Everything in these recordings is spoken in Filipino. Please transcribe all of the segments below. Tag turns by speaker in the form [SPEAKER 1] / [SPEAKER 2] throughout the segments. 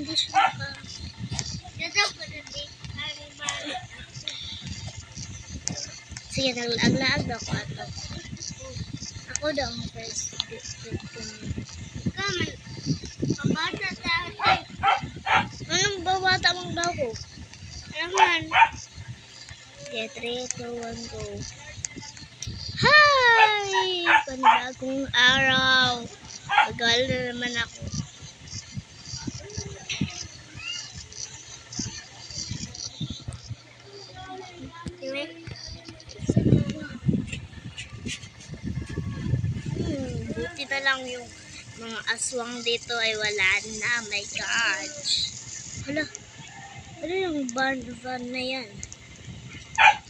[SPEAKER 1] hindi siya sige, naglaag ako ato. Ako daw ang first. Kaman, pabata tayo. Anong babata mong daw ko? Naman. Yeah, 3, 2, 1, go. Hi! Panibagong araw. Magal na naman ako. Buti na lang yung mga aswang dito ay wala na. My God. Hala. Ano yung van na yan?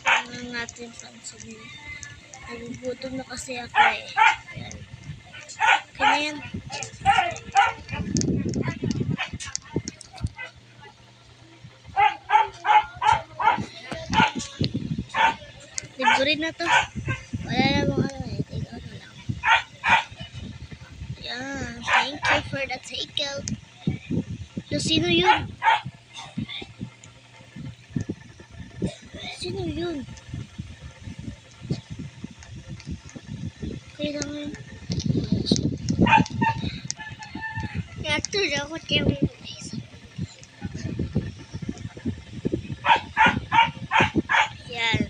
[SPEAKER 1] Ang ating pansin. Nagugutom na kasi ako eh. Ayan. Kaya yan. Libre na to. Wala namang ano eh. Take out na lang. Ayan. Thank you for the take out. So, sino yun? Sino yun? Kailangan. Yato na ako tiyo. Yan.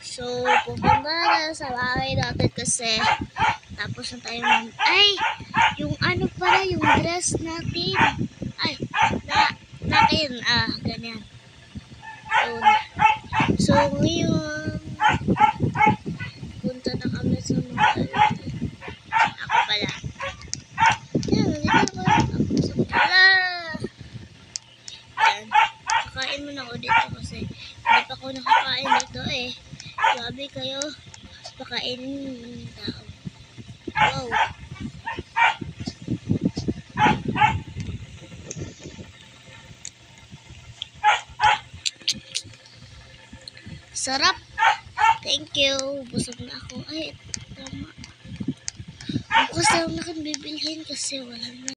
[SPEAKER 1] So, pupunta na sa bahay natin kasi tapos na tayo ay! Yung ano pala, yung dress natin. Ay, natin. Ganyan. So, ngayon, punta na kami sa mga ako pala. Yan, nandito ako sa pala. Yan. Kakain muna ako dito kasi hindi pa ako nakakain dito eh. Sabi kayo, pakainin ng tao. Wow. Sarap. Thank you. Busog na ako. Ay, tama. Bukas lang na kan bibilhin kasi wala na.